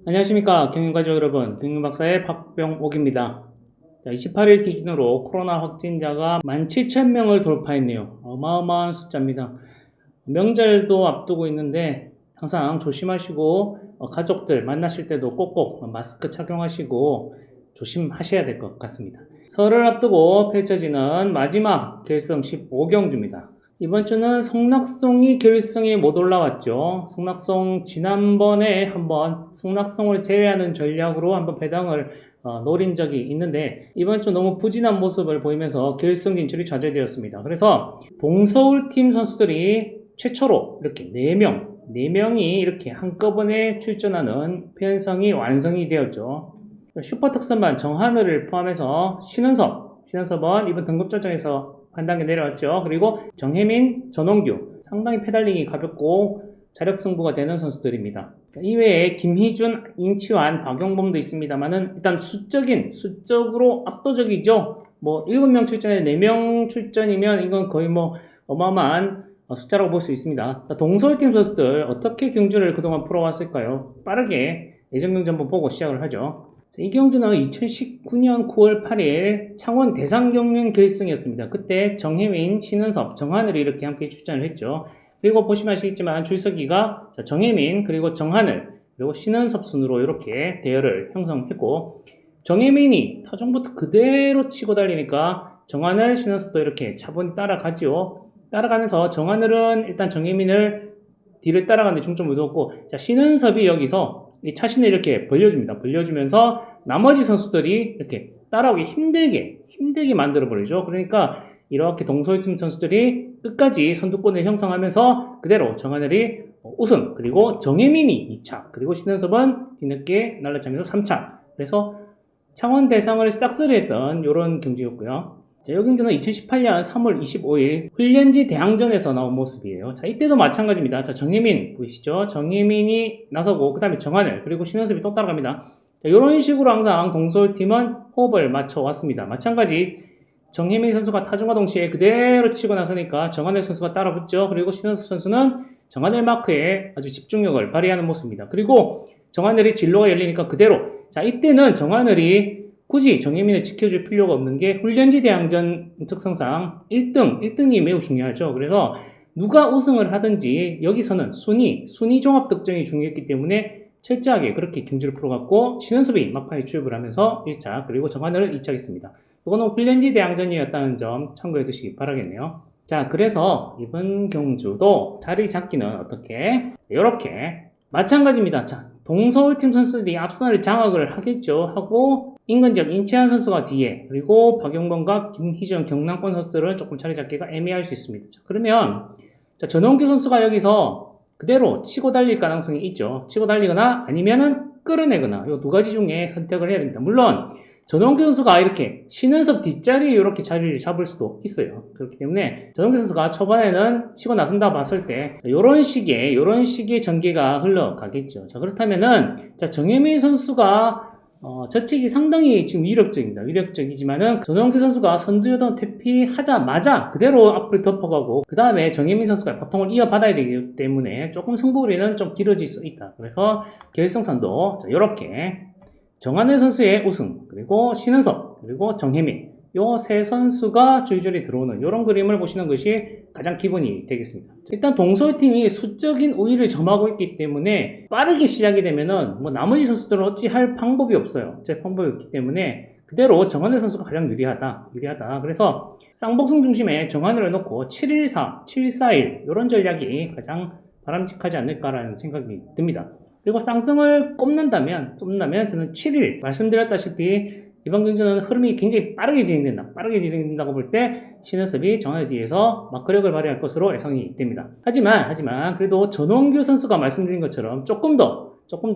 안녕하십니까 경영가족 여러분, 경영박사의 박병옥입니다. 28일 기준으로 코로나 확진자가 17,000명을 돌파했네요. 어마어마한 숫자입니다. 명절도 앞두고 있는데 항상 조심하시고 가족들 만나실 때도 꼭꼭 마스크 착용하시고 조심하셔야 될 것 같습니다. 설을 앞두고 펼쳐지는 마지막 결승 15경주입니다. 이번 주는 성낙송이 결승에 못 올라왔죠. 성낙송 지난번에 한번 성낙송을 제외하는 전략으로 한번 배당을 노린 적이 있는데 이번 주 너무 부진한 모습을 보이면서 결승 진출이 좌절되었습니다. 그래서 동서울팀 선수들이 최초로 이렇게 4명이 이렇게 한꺼번에 출전하는 편성이 완성이 되었죠. 슈퍼특선반 정하늘을 포함해서 신은섭은 이번 등급조정에서 한 단계 내려왔죠. 그리고 정혜민, 전홍규 상당히 페달링이 가볍고 자력 승부가 되는 선수들입니다. 이외에 김희준, 임치환, 박용범도 있습니다만은 일단 수적으로 압도적이죠. 7명 출전에 4명 출전이면 이건 거의 어마어마한 숫자라고 볼 수 있습니다. 동서울팀 선수들 어떻게 경주를 그동안 풀어왔을까요? 빠르게 예전 경주 한번 보고 시작을 하죠. 이 경주는 2019년 9월 8일 창원 대상경륜 결승이었습니다. 그때 정혜민, 신은섭, 정하늘이 이렇게 함께 출전을 했죠. 그리고 보시면 아시겠지만 줄서기가 정혜민, 그리고 정하늘, 그리고 신은섭 순으로 이렇게 대열을 형성했고, 정혜민이 타종부터 그대로 치고 달리니까 정하늘, 신은섭도 이렇게 차분히 따라가지요. 따라가면서 정하늘은 일단 정혜민을 뒤를 따라가는데 중점을 두었고, 신은섭이 여기서 이 차신을 이렇게 벌려주면서 나머지 선수들이 이렇게 따라오기 힘들게 만들어버리죠. 그러니까 이렇게 동서울팀 선수들이 끝까지 선두권을 형성하면서 그대로 정하늘이 우승, 그리고 정혜민이 2차, 그리고 신은섭은 뒤늦게 날라차면서 3차. 그래서 창원 대상을 싹쓸이했던 이런 경기였고요. 이 경기는 2018년 3월 25일 훈련지 대항전에서 나온 모습이에요. 이때도 마찬가지입니다. 정혜민 보이시죠? 정혜민이 나서고 그 다음에 정하늘, 그리고 신은섭이 또 따라갑니다. 이런 식으로 항상 동서울팀은 호흡을 맞춰왔습니다. 마찬가지 정혜민 선수가 타종과 동시에 그대로 치고 나서니까 정하늘 선수가 따라붙죠. 그리고 신은섭 선수는 정하늘 마크에 아주 집중력을 발휘하는 모습입니다. 그리고 정하늘이 진로가 열리니까 그대로, 이때는 정하늘이 굳이 정혜민을 지켜줄 필요가 없는 게 훈련지 대항전 특성상 1등이 매우 중요하죠. 그래서 누가 우승을 하든지 여기서는 순위 종합 득점이 중요했기 때문에 철저하게 그렇게 경주를 풀어갔고, 신은섭이 막판에 출입을 하면서 1차, 그리고 정하늘은 2차 했습니다. 이거는 훈련지 대항전이었다는 점 참고해 두시기 바라겠네요. 그래서 이번 경주도 자리 잡기는 어떻게? 이렇게 마찬가지입니다. 동서울팀 선수들이 앞선을 장악을 하겠죠. 하고 인근지역 인치환 선수가 뒤에, 그리고 박용범과 김희준 경남권 선수들은 조금 자리 잡기가 애매할 수 있습니다. 그러면 전원규 선수가 여기서 그대로 치고 달릴 가능성이 있죠. 치고 달리거나 아니면은 끌어내거나 이 두 가지 중에 선택을 해야 됩니다. 물론 전원규 선수가 이렇게 신은섭 뒷자리에 이렇게 자리를 잡을 수도 있어요. 그렇기 때문에 전원규 선수가 초반에는 치고 나선다 봤을 때 이런 식의 전개가 흘러가겠죠. 그렇다면은 정혜민 선수가 저측이 상당히 지금 위력적이지만은 전원규 선수가 선두여던 퇴피하자마자 그대로 앞을 덮어가고 그 다음에 정혜민 선수가 바통을 이어받아야 되기 때문에 조금 승부거리는 좀 길어질 수 있다. 그래서 결승선도 이렇게 정하늘 선수의 우승, 그리고 신은섭, 그리고 정혜민, 요 세 선수가 줄줄이 들어오는 이런 그림을 보시는 것이 가장 기본이 되겠습니다. 일단 동서울팀이 수적인 우위를 점하고 있기 때문에 빠르게 시작이 되면은 나머지 선수들은 어찌 할 방법이 없어요. 방법이 없기 때문에 그대로 정하늘 선수가 가장 유리하다. 그래서 쌍복승 중심에 정하늘을 놓고 7-1-4, 7-4-1 이런 전략이 가장 바람직하지 않을까라는 생각이 듭니다. 그리고 쌍승을 꼽는다면 저는 7일 말씀드렸다시피 이번 경주는 흐름이 굉장히 빠르게 진행된다고 볼 때 신은섭이 정하늘 뒤에서 막거력을 발휘할 것으로 예상이 됩니다. 하지만 그래도 전원규 선수가 말씀드린 것처럼 조금 더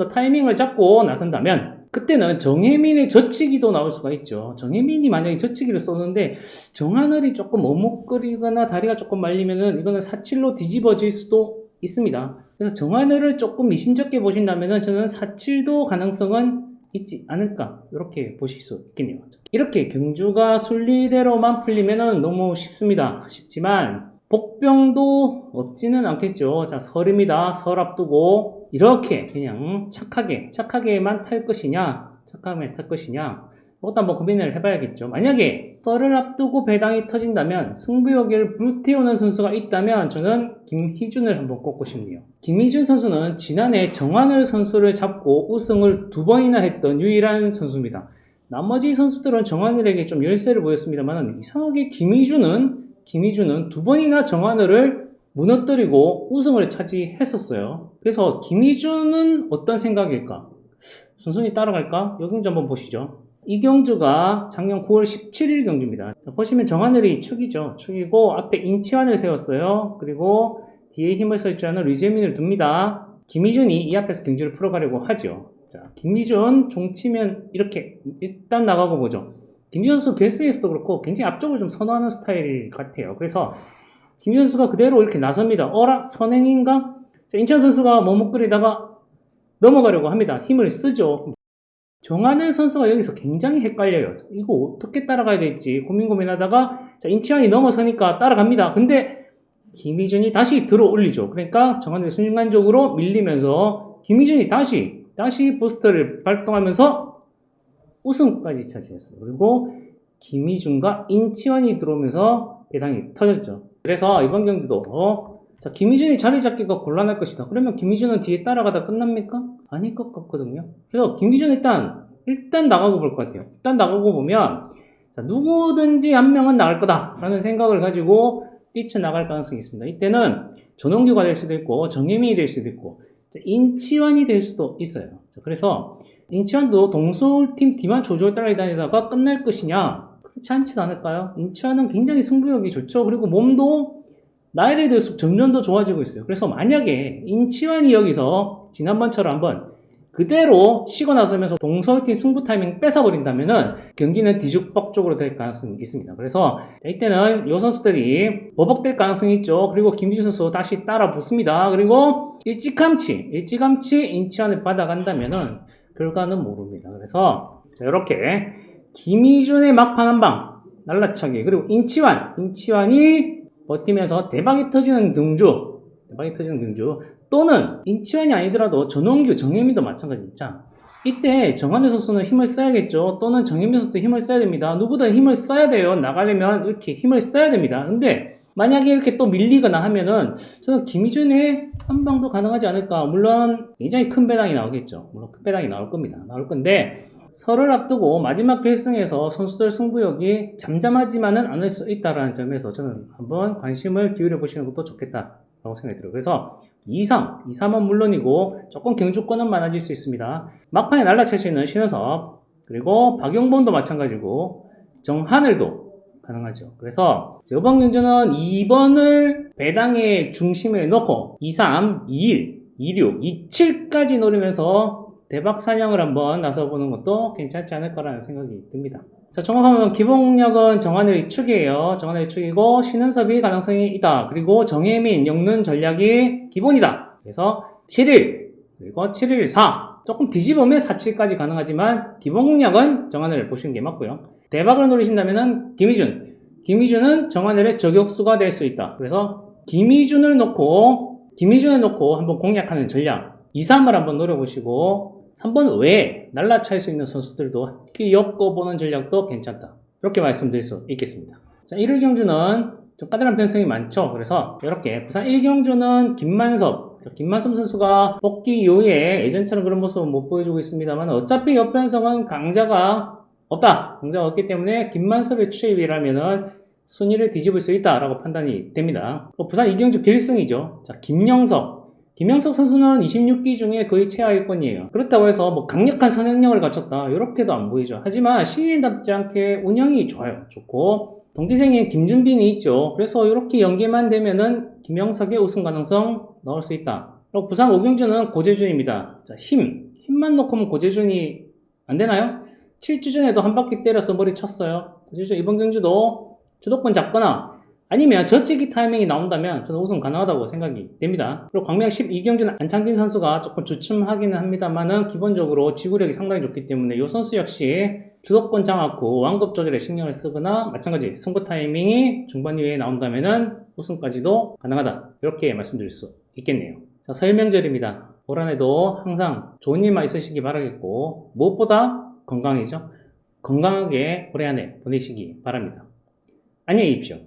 타이밍을 잡고 나선다면 그때는 정혜민의 젖히기도 나올 수가 있죠. 정혜민이 만약에 젖히기를 쏘는데 정하늘이 조금 머뭇거리거나 다리가 조금 말리면은 이거는 4-7로 뒤집어질 수도 있습니다. 그래서 정하늘을 조금 미심쩍게 보신다면 저는 4-7도 가능성은 있지 않을까 이렇게 보실 수 있겠네요. 이렇게 경주가 순리대로만 풀리면 너무 쉽지만 복병도 없지는 않겠죠. 설입니다. 설 앞두고 이렇게 그냥 착하게만 탈 것이냐, 착하게만 탈 것이냐, 그것도 한번 고민을 해봐야겠죠. 만약에 썰을 앞두고 배당이 터진다면, 승부욕을 불태우는 선수가 있다면 저는 김희준을 한번 꼽고 싶네요. 김희준 선수는 지난해 정한을 선수를 잡고 우승을 2번이나 했던 유일한 선수입니다. 나머지 선수들은 정한을에게 좀 열세를 보였습니다만 이상하게 김희준은 2번이나 정한을을 무너뜨리고 우승을 차지했었어요. 그래서 김희준은 어떤 생각일까? 순순히 따라갈까? 여기 한번 보시죠. 이 경주가 작년 9월 17일 경주입니다. 자, 보시면 정하늘이 축이죠. 축이고 앞에 인치환을 세웠어요. 그리고 뒤에 힘을 써 있지 않은 류재민을 둡니다. 김희준이 이 앞에서 경주를 풀어가려고 하죠. 자, 김희준 종치면 이렇게 일단 나가고 보죠. 김희준 선수 결승에서도 그렇고 굉장히 앞쪽을 좀 선호하는 스타일 같아요. 그래서 김희준 선수가 그대로 이렇게 나섭니다. 어라? 선행인가? 자, 인천 선수가 머뭇거리다가 넘어가려고 합니다. 힘을 쓰죠. 정하늘 선수가 여기서 굉장히 헷갈려요. 이거 어떻게 따라가야 될지 고민하다가 자, 인치환이 넘어서니까 따라갑니다. 근데 김희준이 다시 들어 올리죠. 그러니까 정하늘이 순간적으로 밀리면서 김희준이 다시 부스터를 발동하면서 우승까지 차지했어요. 그리고 김희준과 인치환이 들어오면서 배당이 터졌죠. 그래서 이번 경기도 자, 김희준이 자리 잡기가 곤란할 것이다. 그러면 김희준은 뒤에 따라가다 끝납니까? 아닐 것 같거든요. 그래서 김희준 일단 나가고 볼 것 같아요. 일단 나가고 보면 자, 누구든지 한 명은 나갈 거다라는 생각을 가지고 뛰쳐나갈 가능성이 있습니다. 이때는 전홍규가 될 수도 있고 정혜민이 될 수도 있고 자, 인치환이 될 수도 있어요. 자, 그래서 인치환도 동서울팀 뒤만 조조를 따라다니다가 끝날 것이냐? 그렇지 않지도 않을까요? 인치환은 굉장히 승부욕이 좋죠. 그리고 몸도 나이를 들수록 점점 더 좋아지고 있어요. 그래서 만약에 인치환이 여기서 지난번처럼 한번 그대로 치고 나서면서 동서울팀 승부 타이밍 뺏어버린다면은 경기는 뒤죽박죽으로 될 가능성이 있습니다. 그래서 이때는 이 선수들이 버벅될 가능성이 있죠. 그리고 김희준 선수 다시 따라 붙습니다. 그리고 일찌감치 인치환을 받아간다면은 결과는 모릅니다. 그래서 자, 이렇게 김희준의 막판 한방 날라차기 그리고 인치환이 버티면서 대박이 터지는 경주 또는 인치환이 아니더라도 전홍규, 정혜민도 마찬가지입니다. 이때 정한혜 선수는 힘을 써야겠죠. 또는 정혜민 선수도 힘을 써야 됩니다. 누구든 힘을 써야 돼요. 나가려면 이렇게 힘을 써야 됩니다. 근데 만약에 이렇게 또 밀리거나 하면은 저는 김희준의 한 방도 가능하지 않을까. 물론 굉장히 큰 배당이 나오겠죠. 물론 큰 배당이 나올 겁니다. 나올 건데 설을 앞두고 마지막 결승에서 선수들 승부욕이 잠잠하지만은 않을 수 있다는 점에서 저는 한번 관심을 기울여 보시는 것도 좋겠다라고 생각이 들어요. 그래서 2-3은 물론이고 조금 경주권은 많아질 수 있습니다. 막판에 날라칠 수 있는 신은섭 그리고 박용범도 마찬가지고 정하늘도 가능하죠. 그래서 이번 경주는 2번을 배당의 중심에 놓고 2-3, 2-1, 2-6, 2-7까지 노리면서 대박 사냥을 한번 나서보는 것도 괜찮지 않을까라는 생각이 듭니다. 자, 종합하면 기본력은 정하늘이 축이에요. 정하늘이 축이고 신은섭이 가능성이 있다. 그리고 정혜민, 영눈 전략이 기본이다. 그래서 7일 그리고 7-1-4 조금 뒤집으면 4-7까지 가능하지만 기본 공략은 정하늘을 보시는 게 맞고요. 대박을 노리신다면은 김희준은 정하늘의 저격수가 될 수 있다. 그래서 김희준을 놓고 한번 공략하는 전략 2-3을 한번 노려보시고 3번 외에 날라찰 수 있는 선수들도 엮어보는 전략도 괜찮다. 이렇게 말씀드릴 수 있겠습니다. 자, 1일 경주는 좀 까다로운 편성이 많죠. 그래서 이렇게 부산 1경주는 김만섭 선수가 복귀 이후에 예전처럼 그런 모습은 못 보여주고 있습니다만 어차피 옆편성은 강자가 없기 때문에 김만섭의 추입이라면은 순위를 뒤집을 수 있다라고 판단이 됩니다. 부산 2경주 결승이죠. 자, 김영석 선수는 26기 중에 거의 최하위권이에요. 그렇다고 해서 강력한 선행력을 갖췄다 이렇게도 안 보이죠. 하지만 신인답지 않게 운영이 좋고 동기생인 김준빈이 있죠. 그래서 이렇게 연계만 되면은 김영석의 우승 가능성 넣을 수 있다. 그리고 부산 5경주는 고재준입니다. 자, 힘만 놓고 하면 고재준이 안 되나요? 7주 전에도 한 바퀴 때려서 머리 쳤어요. 고재준 이번 경주도 주도권 잡거나 아니면 저치기 타이밍이 나온다면 저는 우승 가능하다고 생각이 됩니다. 그리고 광명 12경주는 안창진 선수가 조금 주춤하기는 합니다만은 기본적으로 지구력이 상당히 좋기 때문에 이 선수 역시 주도권 장악 후 완급 조절에 신경을 쓰거나 마찬가지 승부 타이밍이 중반 이후에 나온다면은 우승까지도 가능하다. 이렇게 말씀드릴 수 있겠네요. 자, 설 명절입니다. 올 한해도 항상 좋은 일만 있으시기 바라겠고 무엇보다 건강이죠. 건강하게 올해 한해 보내시기 바랍니다. 안녕히 계십시오.